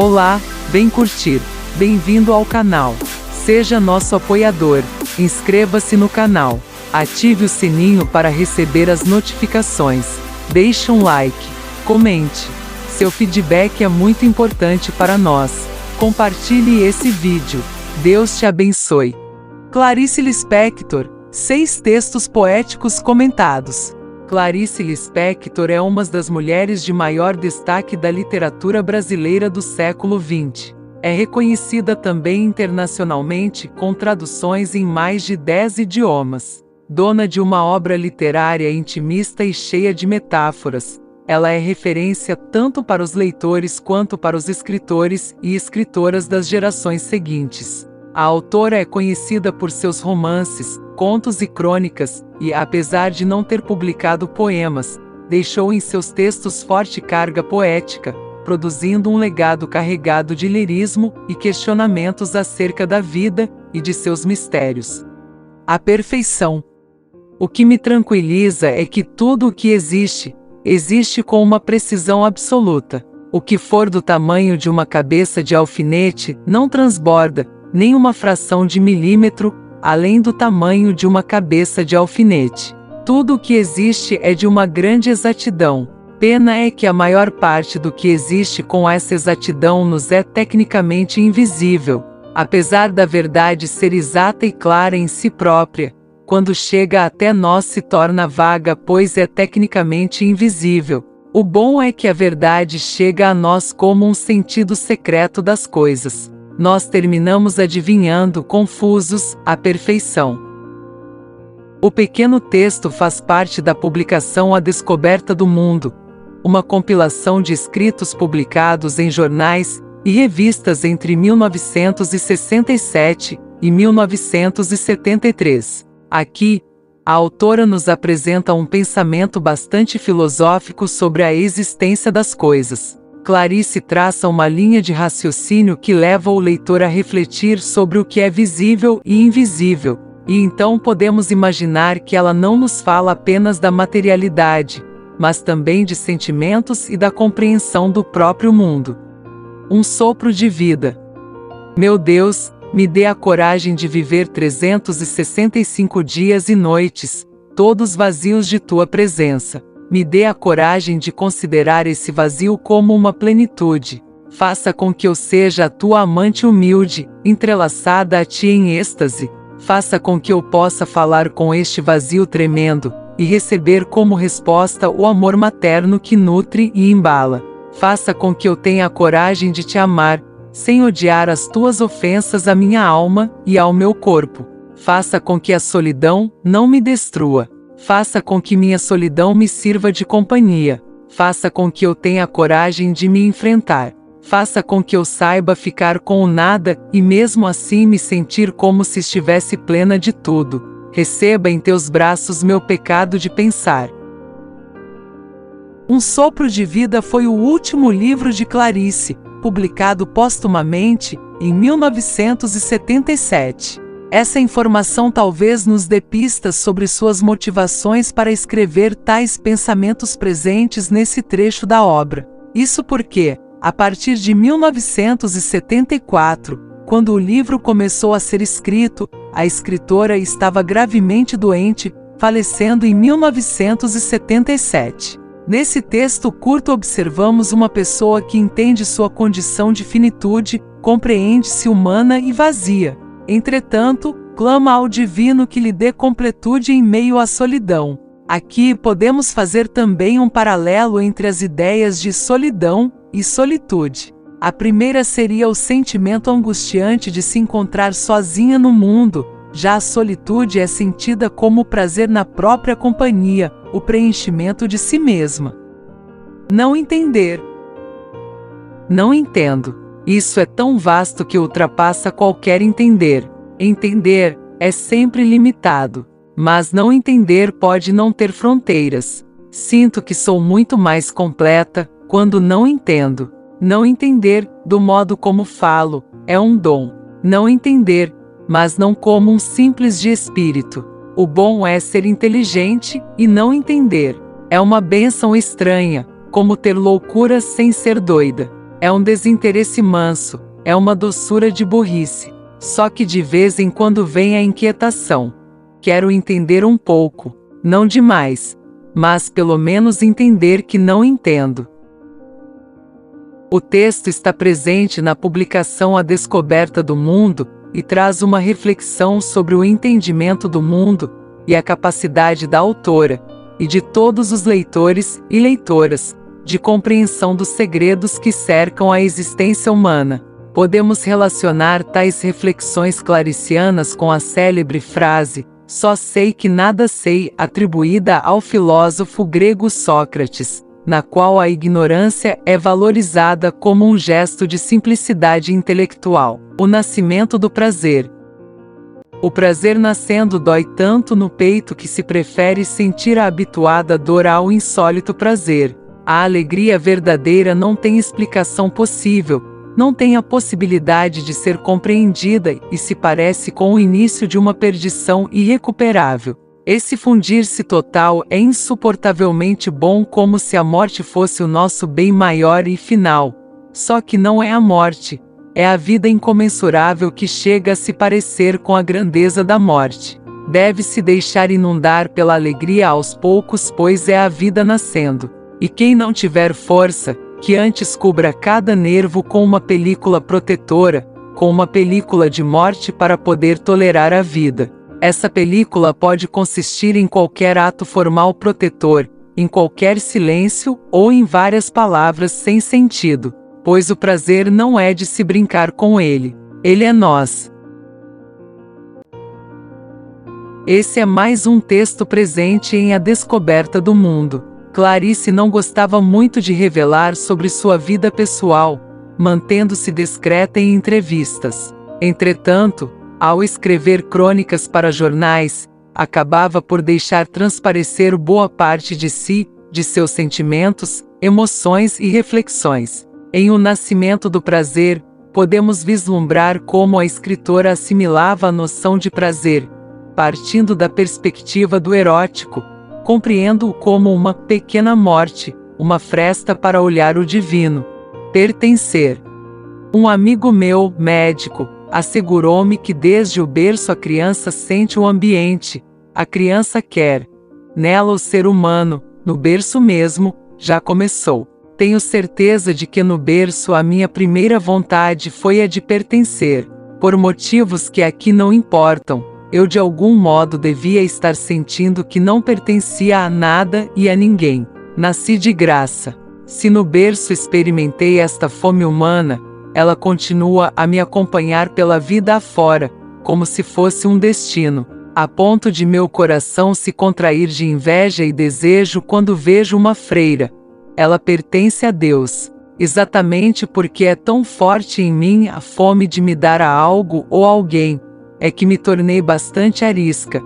Olá, vem curtir. Bem-vindo ao canal. Seja nosso apoiador. Inscreva-se no canal. Ative o sininho para receber as notificações. Deixe um like. Comente. Seu feedback é muito importante para nós. Compartilhe esse vídeo. Deus te abençoe. Clarice Lispector, 6 textos poéticos comentados. Clarice Lispector é uma das mulheres de maior destaque da literatura brasileira do século XX. É reconhecida também internacionalmente com traduções em mais de 10 idiomas. Dona de uma obra literária intimista e cheia de metáforas, ela é referência tanto para os leitores quanto para os escritores e escritoras das gerações seguintes. A autora é conhecida por seus romances, contos e crônicas, e, apesar de não ter publicado poemas, deixou em seus textos forte carga poética, produzindo um legado carregado de lirismo e questionamentos acerca da vida e de seus mistérios. A perfeição. O que me tranquiliza é que tudo o que existe, existe com uma precisão absoluta. O que for do tamanho de uma cabeça de alfinete não transborda nem uma fração de milímetro, além do tamanho de uma cabeça de alfinete. Tudo o que existe é de uma grande exatidão. Pena é que a maior parte do que existe com essa exatidão nos é tecnicamente invisível. Apesar da verdade ser exata e clara em si própria, quando chega até nós se torna vaga, pois é tecnicamente invisível. O bom é que a verdade chega a nós como um sentido secreto das coisas. Nós terminamos adivinhando, confusos, a perfeição. O pequeno texto faz parte da publicação A Descoberta do Mundo, uma compilação de escritos publicados em jornais e revistas entre 1967 e 1973. Aqui, a autora nos apresenta um pensamento bastante filosófico sobre a existência das coisas. Clarice traça uma linha de raciocínio que leva o leitor a refletir sobre o que é visível e invisível, e então podemos imaginar que ela não nos fala apenas da materialidade, mas também de sentimentos e da compreensão do próprio mundo. Um sopro de vida. Meu Deus, me dê a coragem de viver 365 dias e noites, todos vazios de tua presença. Me dê a coragem de considerar esse vazio como uma plenitude. Faça com que eu seja a tua amante humilde, entrelaçada a ti em êxtase. Faça com que eu possa falar com este vazio tremendo, e receber como resposta o amor materno que nutre e embala. Faça com que eu tenha a coragem de te amar, sem odiar as tuas ofensas à minha alma e ao meu corpo. Faça com que a solidão não me destrua. Faça com que minha solidão me sirva de companhia. Faça com que eu tenha a coragem de me enfrentar. Faça com que eu saiba ficar com o nada e mesmo assim me sentir como se estivesse plena de tudo. Receba em teus braços meu pecado de pensar. Um Sopro de Vida foi o último livro de Clarice, publicado póstumamente em 1977. Essa informação talvez nos dê pistas sobre suas motivações para escrever tais pensamentos presentes nesse trecho da obra. Isso porque, a partir de 1974, quando o livro começou a ser escrito, a escritora estava gravemente doente, falecendo em 1977. Nesse texto curto observamos uma pessoa que entende sua condição de finitude, compreende-se humana e vazia. Entretanto, clama ao divino que lhe dê completude em meio à solidão. Aqui podemos fazer também um paralelo entre as ideias de solidão e solitude. A primeira seria o sentimento angustiante de se encontrar sozinha no mundo, já a solitude é sentida como o prazer na própria companhia, o preenchimento de si mesma. Não entender. Não entendo. Isso é tão vasto que ultrapassa qualquer entender. Entender é sempre limitado, mas não entender pode não ter fronteiras. Sinto que sou muito mais completa quando não entendo. Não entender, do modo como falo, é um dom. Não entender, mas não como um simples de espírito. O bom é ser inteligente e não entender. É uma bênção estranha, como ter loucura sem ser doida. É um desinteresse manso, é uma doçura de burrice. Só que de vez em quando vem a inquietação. Quero entender um pouco, não demais, mas pelo menos entender que não entendo. O texto está presente na publicação A Descoberta do Mundo e traz uma reflexão sobre o entendimento do mundo e a capacidade da autora e de todos os leitores e leitoras de compreensão dos segredos que cercam a existência humana. Podemos relacionar tais reflexões claricianas com a célebre frase "só sei que nada sei", atribuída ao filósofo grego Sócrates, na qual a ignorância é valorizada como um gesto de simplicidade intelectual. O nascimento do prazer. O prazer nascendo dói tanto no peito que se prefere sentir a habituada dor ao insólito prazer. A alegria verdadeira não tem explicação possível, não tem a possibilidade de ser compreendida e se parece com o início de uma perdição irrecuperável. Esse fundir-se total é insuportavelmente bom, como se a morte fosse o nosso bem maior e final. Só que não é a morte, é a vida incomensurável que chega a se parecer com a grandeza da morte. Deve-se deixar inundar pela alegria aos poucos, pois é a vida nascendo. E quem não tiver força, que antes cubra cada nervo com uma película protetora, com uma película de morte para poder tolerar a vida. Essa película pode consistir em qualquer ato formal protetor, em qualquer silêncio ou em várias palavras sem sentido, pois o prazer não é de se brincar com ele. Ele é nós. Esse é mais um texto presente em A Descoberta do Mundo. Clarice não gostava muito de revelar sobre sua vida pessoal, mantendo-se discreta em entrevistas. Entretanto, ao escrever crônicas para jornais, acabava por deixar transparecer boa parte de si, de seus sentimentos, emoções e reflexões. Em O Nascimento do Prazer, podemos vislumbrar como a escritora assimilava a noção de prazer, partindo da perspectiva do erótico, compreendo-o como uma pequena morte, uma fresta para olhar o divino. Pertencer. Um amigo meu, médico, assegurou-me que desde o berço a criança sente o ambiente, a criança quer. Nela o ser humano, no berço mesmo, já começou. Tenho certeza de que no berço a minha primeira vontade foi a de pertencer. Por motivos que aqui não importam, eu de algum modo devia estar sentindo que não pertencia a nada e a ninguém. Nasci de graça. Se no berço experimentei esta fome humana, ela continua a me acompanhar pela vida afora, como se fosse um destino, a ponto de meu coração se contrair de inveja e desejo quando vejo uma freira. Ela pertence a Deus, exatamente porque é tão forte em mim a fome de me dar a algo ou alguém, é que me tornei bastante arisca.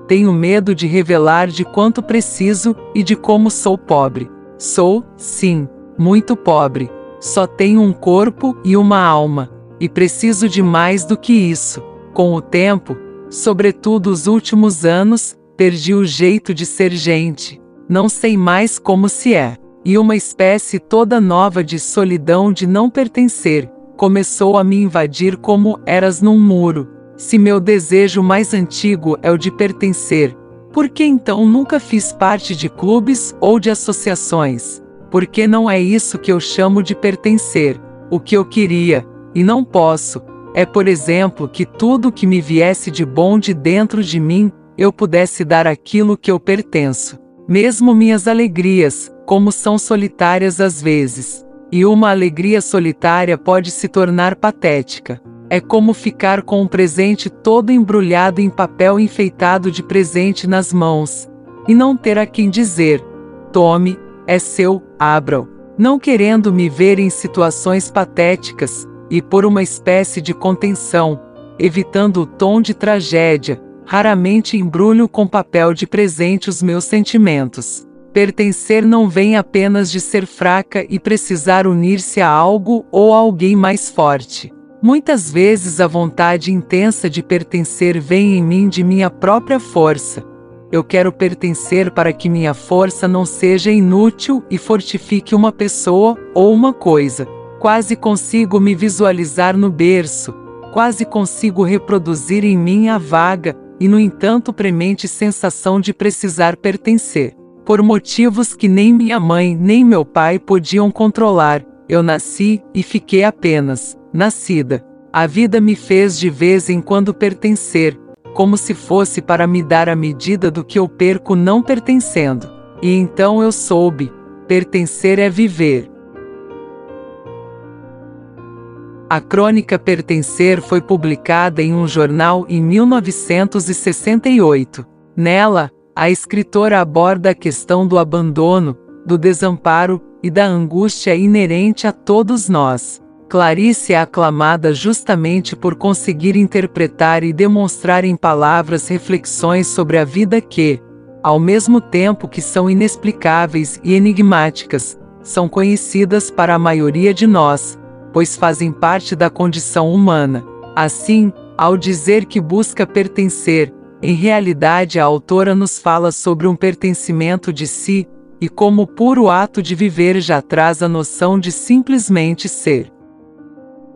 Tenho medo de revelar de quanto preciso e de como sou pobre. Sou, sim, muito pobre. Só tenho um corpo e uma alma, e preciso de mais do que isso. Com o tempo, sobretudo os últimos anos, perdi o jeito de ser gente. Não sei mais como se é. E uma espécie toda nova de solidão de não pertencer começou a me invadir como eras num muro. Se meu desejo mais antigo é o de pertencer, por que então nunca fiz parte de clubes ou de associações? Porque não é isso que eu chamo de pertencer. O que eu queria, e não posso, é, por exemplo, que tudo que me viesse de bom de dentro de mim, eu pudesse dar àquilo que eu pertenço. Mesmo minhas alegrias, como são solitárias às vezes. E uma alegria solitária pode se tornar patética. É como ficar com um presente todo embrulhado em papel enfeitado de presente nas mãos, e não ter a quem dizer: tome, é seu, abra-o. Não querendo me ver em situações patéticas, e por uma espécie de contenção, evitando o tom de tragédia, raramente embrulho com papel de presente os meus sentimentos. Pertencer não vem apenas de ser fraca e precisar unir-se a algo ou a alguém mais forte. Muitas vezes a vontade intensa de pertencer vem em mim de minha própria força. Eu quero pertencer para que minha força não seja inútil e fortifique uma pessoa ou uma coisa. Quase consigo me visualizar no berço, quase consigo reproduzir em mim a vaga e, no entanto, premente sensação de precisar pertencer. Por motivos que nem minha mãe nem meu pai podiam controlar, eu nasci e fiquei apenas nascida. A vida me fez de vez em quando pertencer, como se fosse para me dar a medida do que eu perco não pertencendo. E então eu soube: pertencer é viver. A crônica Pertencer foi publicada em um jornal em 1968. Nela, a escritora aborda a questão do abandono, do desamparo e da angústia inerente a todos nós. Clarice é aclamada justamente por conseguir interpretar e demonstrar em palavras reflexões sobre a vida que, ao mesmo tempo que são inexplicáveis e enigmáticas, são conhecidas para a maioria de nós, pois fazem parte da condição humana. Assim, ao dizer que busca pertencer, em realidade a autora nos fala sobre um pertencimento de si, e como o puro ato de viver já traz a noção de simplesmente ser.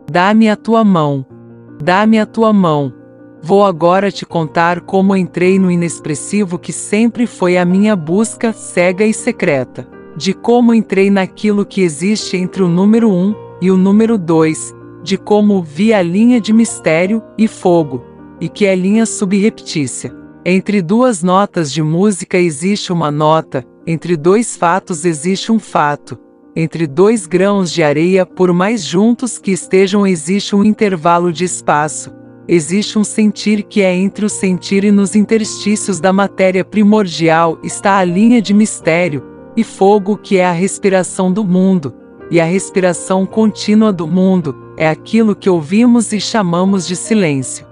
Dá-me a tua mão. Dá-me a tua mão. Vou agora te contar como entrei no inexpressivo que sempre foi a minha busca cega e secreta. De como entrei naquilo que existe entre o número 1 e o número 2, de como vi a linha de mistério e fogo, e que é linha subreptícia. Entre duas notas de música existe uma nota, entre dois fatos existe um fato, entre dois grãos de areia, por mais juntos que estejam, existe um intervalo de espaço, existe um sentir que é entre o sentir e nos interstícios da matéria primordial está a linha de mistério, e fogo que é a respiração do mundo, e a respiração contínua do mundo é aquilo que ouvimos e chamamos de silêncio.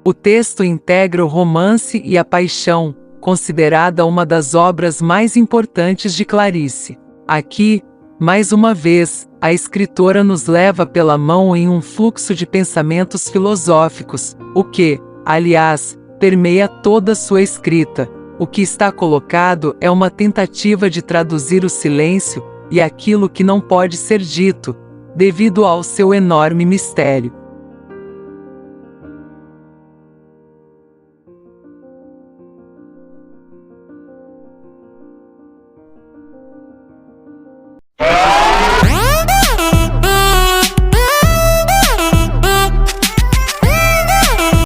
O texto integra o romance e a paixão, considerada uma das obras mais importantes de Clarice. Aqui, mais uma vez, a escritora nos leva pela mão em um fluxo de pensamentos filosóficos, o que, aliás, permeia toda sua escrita. O que está colocado é uma tentativa de traduzir o silêncio e aquilo que não pode ser dito, devido ao seu enorme mistério.